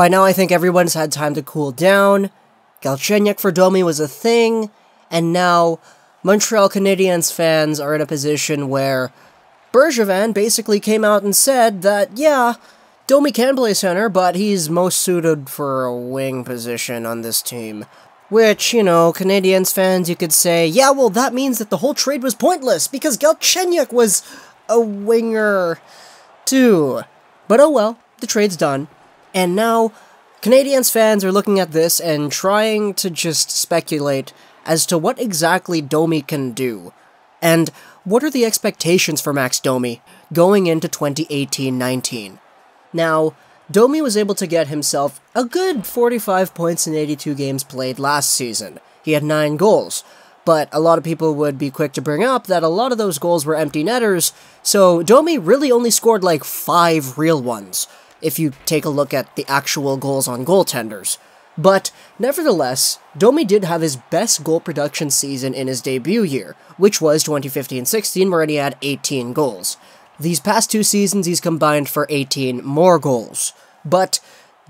By now I think everyone's had time to cool down, Galchenyuk for Domi was a thing, and now Montreal Canadiens fans are in a position where Bergevin basically came out and said that, yeah, Domi can play center, but he's most suited for a wing position on this team. Which, you know, Canadiens fans, you could say, yeah, well, that means that the whole trade was pointless, because Galchenyuk was a winger, too. But oh well, the trade's done. And now, Canadiens fans are looking at this and trying to just speculate as to what exactly Domi can do. And what are the expectations for Max Domi going into 2018-19? Now, Domi was able to get himself a good 45 points in 82 games played last season. He had 9 goals, but a lot of people would be quick to bring up that a lot of those goals were empty netters, so Domi really only scored like 5 real ones, if you take a look at the actual goals on goaltenders. But, nevertheless, Domi did have his best goal production season in his debut year, which was 2015-16, where he had 18 goals. These past 2 seasons, he's combined for 18 more goals. But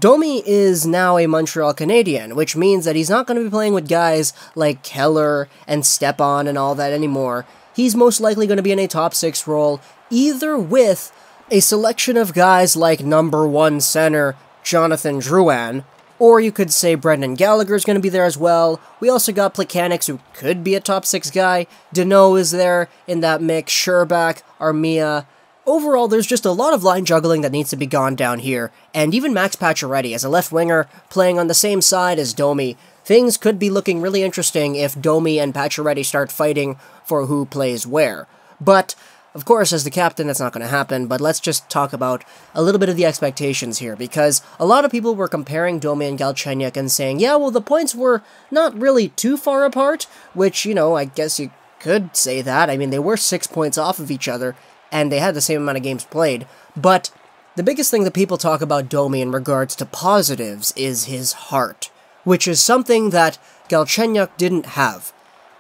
Domi is now a Montreal Canadien, which means that he's not going to be playing with guys like Keller and Stepan and all that anymore. He's most likely going to be in a top 6 role, either with a selection of guys like number 1 center Jonathan Drouin, or you could say Brendan Gallagher's going to be there as well. We also got Plekanec, who could be a top 6 guy. Deneau is there in that mix. Sherbak, Armia. Overall, there's just a lot of line juggling that needs to be gone down here, and even Max Pacioretty as a left winger playing on the same side as Domi. Things could be looking really interesting if Domi and Pacioretty start fighting for who plays where. But, of course, as the captain, that's not going to happen, but let's just talk about a little bit of the expectations here, because a lot of people were comparing Domi and Galchenyuk and saying, yeah, well, the points were not really too far apart, which, you know, I guess you could say that. I mean, they were 6 points off of each other, and they had the same amount of games played, but the biggest thing that people talk about Domi in regards to positives is his heart, which is something that Galchenyuk didn't have.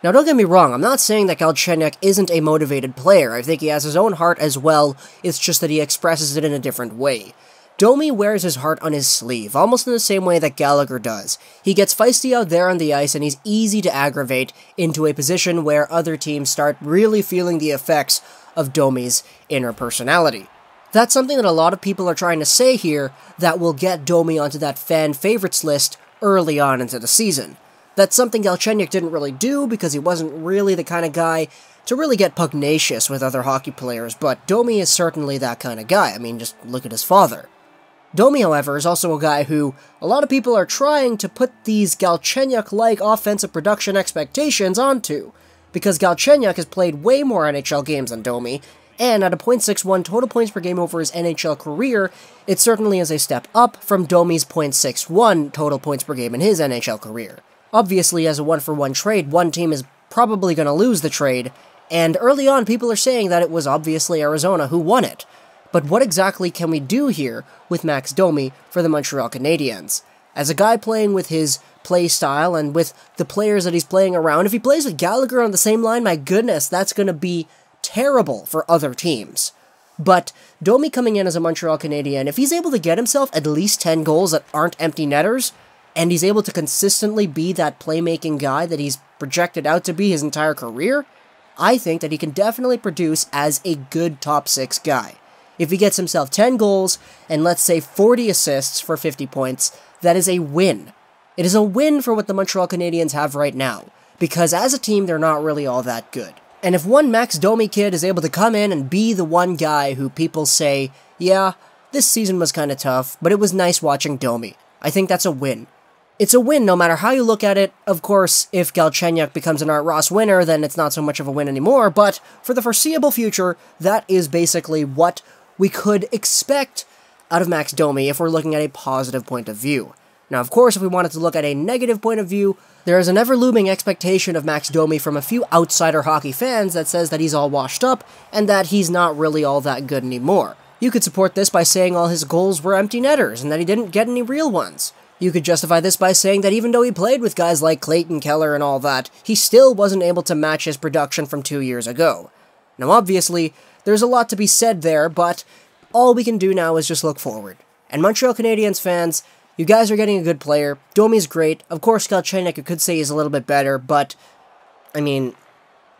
Now, don't get me wrong, I'm not saying that Galchenyuk isn't a motivated player. I think he has his own heart as well, it's just that he expresses it in a different way. Domi wears his heart on his sleeve, almost in the same way that Gallagher does. He gets feisty out there on the ice, and he's easy to aggravate into a position where other teams start really feeling the effects of Domi's inner personality. That's something that a lot of people are trying to say here that will get Domi onto that fan favorites list early on into the season. That's something Galchenyuk didn't really do because he wasn't really the kind of guy to really get pugnacious with other hockey players, but Domi is certainly that kind of guy. I mean, just look at his father. Domi, however, is also a guy who a lot of people are trying to put these Galchenyuk-like offensive production expectations onto, because Galchenyuk has played way more NHL games than Domi, and at a .61 total points per game over his NHL career, it certainly is a step up from Domi's .61 total points per game in his NHL career. Obviously, as a one-for-one trade, one team is probably going to lose the trade, and early on people are saying that it was obviously Arizona who won it. But what exactly can we do here with Max Domi for the Montreal Canadiens? As a guy playing with his play style and with the players that he's playing around, if he plays with Gallagher on the same line, my goodness, that's going to be terrible for other teams. But Domi coming in as a Montreal Canadien, if he's able to get himself at least 10 goals that aren't empty netters, and he's able to consistently be that playmaking guy that he's projected out to be his entire career, I think that he can definitely produce as a good top 6 guy. If he gets himself 10 goals and let's say 40 assists for 50 points, that is a win. It is a win for what the Montreal Canadiens have right now, because as a team, they're not really all that good. And if one Max Domi kid is able to come in and be the one guy who people say, yeah, this season was kind of tough, but it was nice watching Domi, I think that's a win. It's a win no matter how you look at it. Of course, if Galchenyuk becomes an Art Ross winner, then it's not so much of a win anymore, but for the foreseeable future, that is basically what we could expect out of Max Domi if we're looking at a positive point of view. Now, of course, if we wanted to look at a negative point of view, there is an ever-looming expectation of Max Domi from a few outsider hockey fans that says that he's all washed up and that he's not really all that good anymore. You could support this by saying all his goals were empty netters and that he didn't get any real ones. You could justify this by saying that even though he played with guys like Clayton Keller and all that, he still wasn't able to match his production from 2 years ago. Now, obviously, there's a lot to be said there, but all we can do now is just look forward. And Montreal Canadiens fans, You guys are getting a good player. Domi's great. Of course, Galchenyuk, you could say he's a little bit better, but, I mean,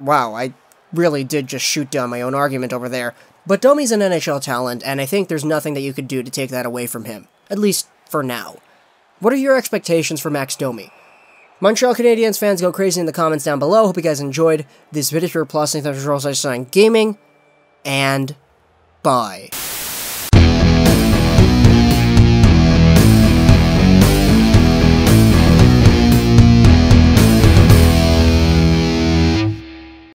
wow, I really did just shoot down my own argument over there. But Domi's an NHL talent, and I think there's nothing that you could do to take that away from him. At least, for now. What are your expectations for Max Domi? Montreal Canadiens fans, go crazy in the comments down below. Hope you guys enjoyed this video. If you're plus, thanks for gaming, and bye.